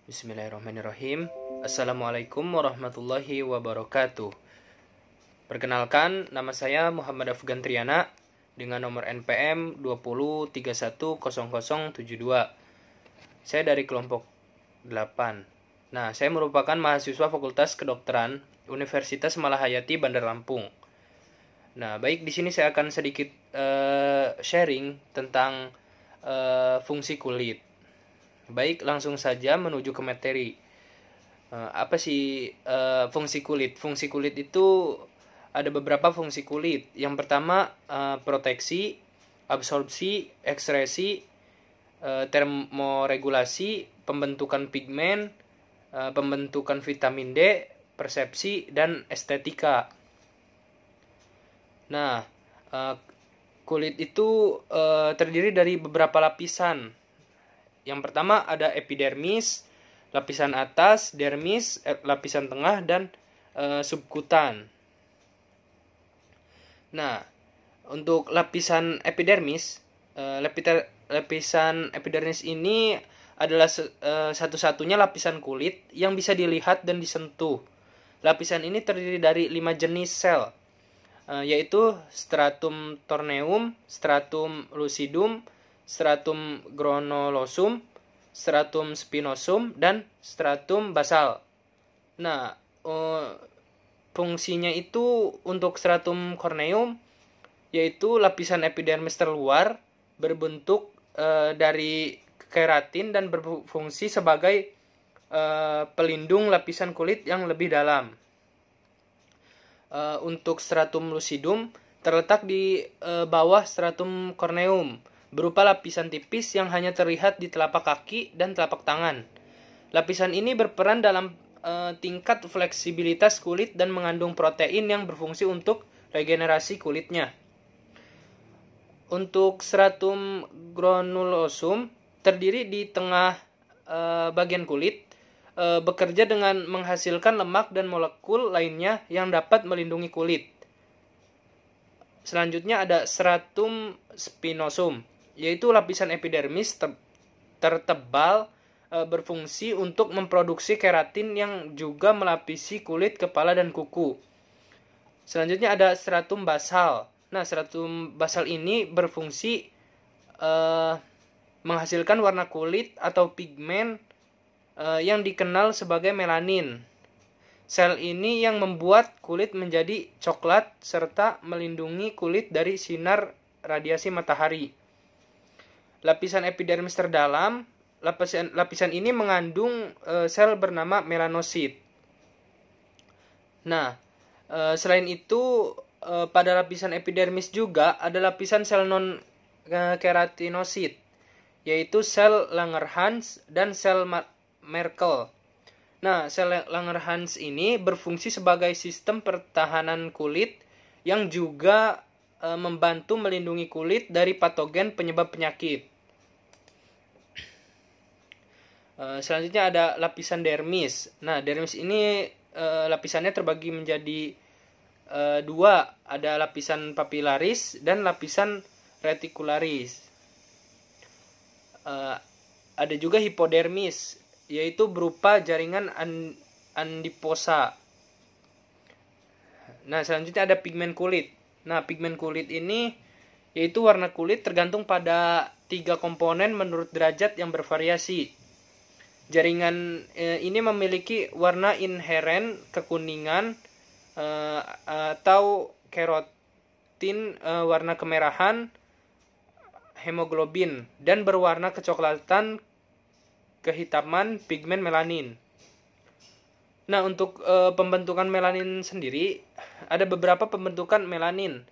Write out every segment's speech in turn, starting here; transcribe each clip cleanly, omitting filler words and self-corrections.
Bismillahirrahmanirrahim. Assalamualaikum warahmatullahi wabarakatuh. Perkenalkan, nama saya Muhammad Afgan Triana dengan nomor NPM 20310072. Saya dari kelompok 8. Nah, saya merupakan mahasiswa Fakultas Kedokteran Universitas Malahayati Bandar Lampung. Nah, baik, di sini saya akan sedikit sharing tentang fungsi kulit. Baik, langsung saja menuju ke materi. Apa sih fungsi kulit? Fungsi kulit itu ada beberapa fungsi kulit. Yang pertama, proteksi, absorpsi, ekskresi, termoregulasi, pembentukan pigmen, pembentukan vitamin D, persepsi, dan estetika. Nah, kulit itu terdiri dari beberapa lapisan. Yang pertama ada epidermis, lapisan atas, dermis, lapisan tengah, dan subkutan. Nah, untuk lapisan epidermis, lapisan epidermis ini adalah satu-satunya lapisan kulit yang bisa dilihat dan disentuh. Lapisan ini terdiri dari 5 jenis sel, yaitu stratum corneum, stratum lucidum, stratum granulosa, stratum spinosum, dan stratum basal. Nah, fungsinya itu untuk stratum corneum, yaitu lapisan epidermis terluar berbentuk dari keratin dan berfungsi sebagai pelindung lapisan kulit yang lebih dalam. Untuk stratum lucidum terletak di bawah stratum corneum, berupa lapisan tipis yang hanya terlihat di telapak kaki dan telapak tangan. Lapisan ini berperan dalam tingkat fleksibilitas kulit dan mengandung protein yang berfungsi untuk regenerasi kulitnya. Untuk stratum granulosum terdiri di tengah bagian kulit, bekerja dengan menghasilkan lemak dan molekul lainnya yang dapat melindungi kulit. Selanjutnya ada stratum spinosum, yaitu lapisan epidermis tertebal berfungsi untuk memproduksi keratin yang juga melapisi kulit kepala dan kuku. Selanjutnya ada stratum basal. Nah, stratum basal ini berfungsi menghasilkan warna kulit atau pigmen yang dikenal sebagai melanin. Sel ini yang membuat kulit menjadi coklat serta melindungi kulit dari sinar radiasi matahari. Lapisan epidermis terdalam, lapisan ini mengandung sel bernama melanosit. Nah, selain itu pada lapisan epidermis juga ada lapisan sel non-keratinosit, yaitu sel Langerhans dan sel Merkel. Nah, sel Langerhans ini berfungsi sebagai sistem pertahanan kulit yang juga membantu melindungi kulit dari patogen penyebab penyakit. Selanjutnya ada lapisan dermis. Nah, dermis ini lapisannya terbagi menjadi dua. Ada lapisan papilaris dan lapisan retikularis. Ada juga hipodermis, yaitu berupa jaringan adiposa. Nah, selanjutnya ada pigmen kulit. Nah, pigmen kulit ini yaitu warna kulit tergantung pada 3 komponen menurut derajat yang bervariasi. Jaringan ini memiliki warna inheren kekuningan atau kerotin warna kemerahan, hemoglobin, dan berwarna kecoklatan kehitaman pigmen melanin. Nah, untuk pembentukan melanin sendiri ada beberapa pembentukan melanin.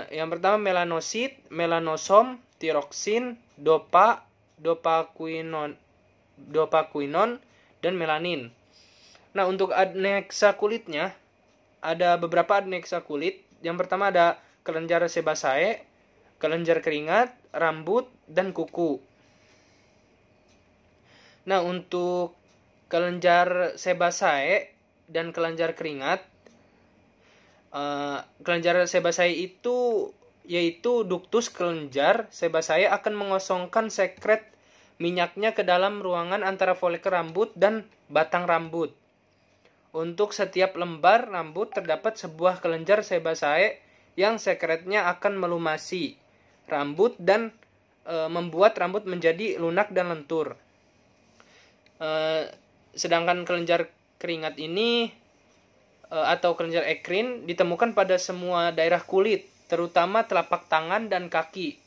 Yang pertama melanosit, melanosom, tiroksin, dopaquinon, dan melanin. Nah, untuk aneksa kulitnya ada beberapa aneksa kulit. Yang pertama ada kelenjar sebaceae, kelenjar keringat, rambut, dan kuku. Nah, untuk kelenjar sebaceae dan kelenjar keringat, kelenjar sebaceae itu yaitu ductus kelenjar sebaceae akan mengosongkan sekret minyaknya ke dalam ruangan antara folikel rambut dan batang rambut. Untuk setiap lembar rambut terdapat sebuah kelenjar sebaceae yang sekretnya akan melumasi rambut dan membuat rambut menjadi lunak dan lentur. Sedangkan kelenjar keringat ini atau kelenjar ekrin ditemukan pada semua daerah kulit, terutama telapak tangan dan kaki.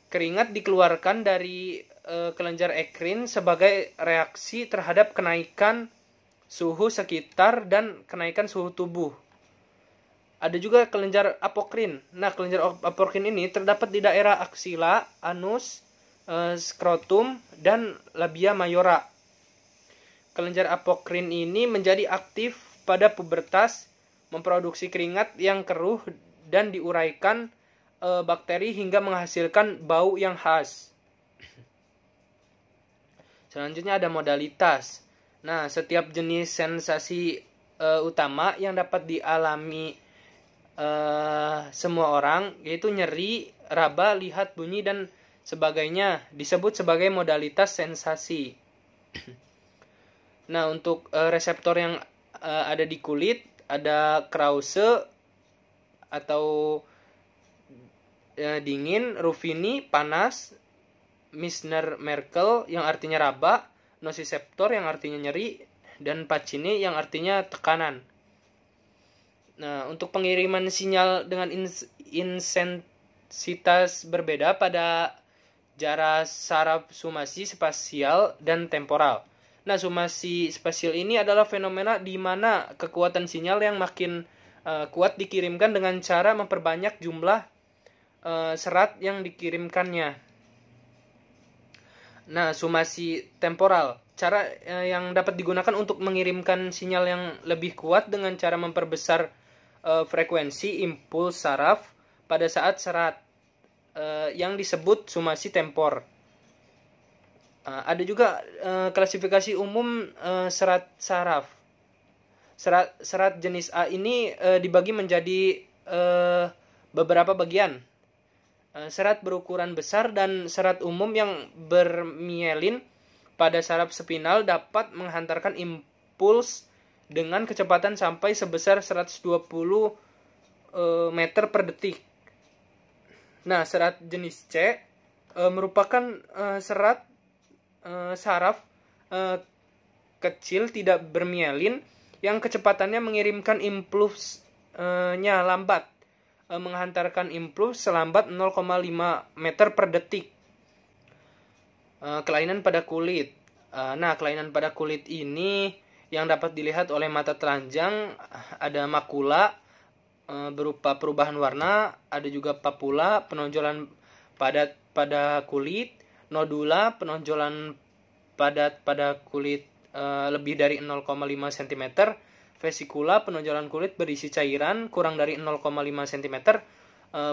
Keringat dikeluarkan dari kelenjar ekrin sebagai reaksi terhadap kenaikan suhu sekitar dan kenaikan suhu tubuh. Ada juga kelenjar apokrin. Nah, kelenjar apokrin ini terdapat di daerah aksila, anus, skrotum, dan labia mayora. Kelenjar apokrin ini menjadi aktif pada pubertas, memproduksi keringat yang keruh dan diuraikan bakteri hingga menghasilkan bau yang khas. Selanjutnya ada modalitas. Nah, setiap jenis sensasi utama yang dapat dialami semua orang, yaitu nyeri, raba, lihat, bunyi, dan sebagainya, disebut sebagai modalitas sensasi. Nah, untuk reseptor yang ada di kulit, ada Krause atau dingin, Ruffini panas, Meissner-Merkel yang artinya raba, nociceptor yang artinya nyeri, dan Pacini yang artinya tekanan. Nah, untuk pengiriman sinyal dengan intensitas berbeda pada jarak saraf sumasi spasial dan temporal. Nah, sumasi spasial ini adalah fenomena di mana kekuatan sinyal yang makin kuat dikirimkan dengan cara memperbanyak jumlah serat yang dikirimkannya. Nah, sumasi temporal, cara yang dapat digunakan untuk mengirimkan sinyal yang lebih kuat dengan cara memperbesar frekuensi impuls saraf pada saat serat yang disebut sumasi tempor. Ada juga klasifikasi umum serat saraf. Serat jenis A ini dibagi menjadi beberapa bagian. Serat berukuran besar dan serat umum yang bermielin pada saraf spinal dapat menghantarkan impuls dengan kecepatan sampai sebesar 120 meter per detik. Nah, serat jenis C merupakan serat saraf kecil tidak bermielin yang kecepatannya mengirimkan impulsnya lambat, menghantarkan impuls selambat 0,5 meter per detik. Kelainan pada kulit. Nah, kelainan pada kulit ini yang dapat dilihat oleh mata telanjang ada makula berupa perubahan warna, ada juga papula, penonjolan padat pada kulit, nodula, penonjolan padat pada kulit lebih dari 0,5 cm, vesikula, penonjolan kulit berisi cairan kurang dari 0,5 cm,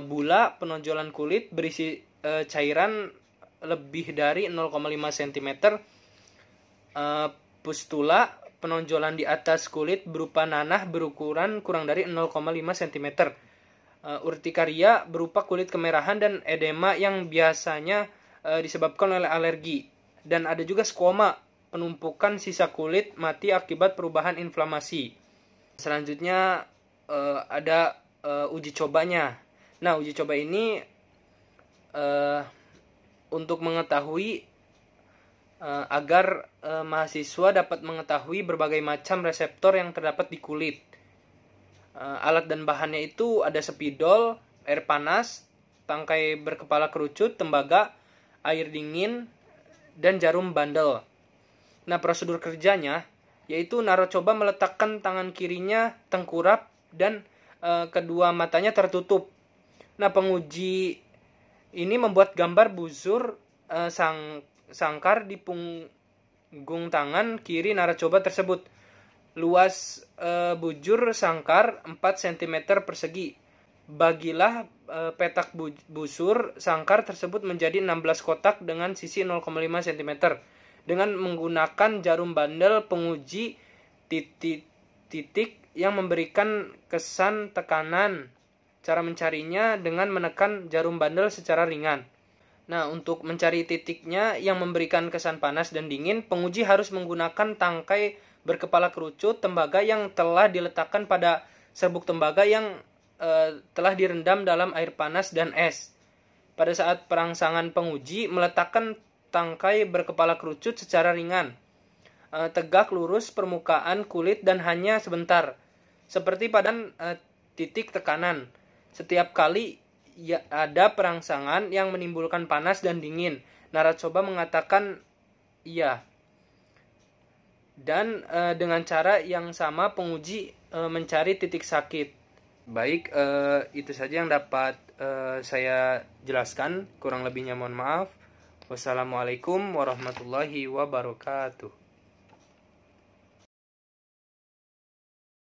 bula, penonjolan kulit berisi cairan lebih dari 0,5 cm, pustula, penonjolan di atas kulit berupa nanah berukuran kurang dari 0,5 cm. Urtikaria berupa kulit kemerahan dan edema yang biasanya disebabkan oleh alergi. Dan ada juga skoma, penumpukan sisa kulit mati akibat perubahan inflamasi. Selanjutnya ada uji cobanya. Nah, uji coba ini untuk mengetahui agar mahasiswa dapat mengetahui berbagai macam reseptor yang terdapat di kulit. Alat dan bahannya itu ada spidol, air panas, tangkai berkepala kerucut, tembaga, air dingin, dan jarum bandel. Nah, prosedur kerjanya yaitu Narocoba meletakkan tangan kirinya tengkurap dan kedua matanya tertutup. Nah, penguji ini membuat gambar buzur sangkar di punggung tangan kiri Narocoba tersebut. Luas bujur sangkar 4 cm persegi. Bagilah petak busur sangkar tersebut menjadi 16 kotak dengan sisi 0,5 cm. Dengan menggunakan jarum bandel, penguji titik yang memberikan kesan tekanan. Cara mencarinya dengan menekan jarum bandel secara ringan. Nah, untuk mencari titiknya yang memberikan kesan panas dan dingin, penguji harus menggunakan tangkai berkepala kerucut tembaga yang telah diletakkan pada serbuk tembaga yang telah direndam dalam air panas dan es. Pada saat perangsangan, penguji meletakkan tangkai berkepala kerucut secara ringan, tegak lurus permukaan kulit dan hanya sebentar, seperti pada titik tekanan. Setiap kali ada perangsangan yang menimbulkan panas dan dingin, narasoma mengatakan iya. Dan dengan cara yang sama penguji mencari titik sakit. Baik, itu saja yang dapat saya jelaskan. Kurang lebihnya mohon maaf. Wassalamualaikum warahmatullahi wabarakatuh.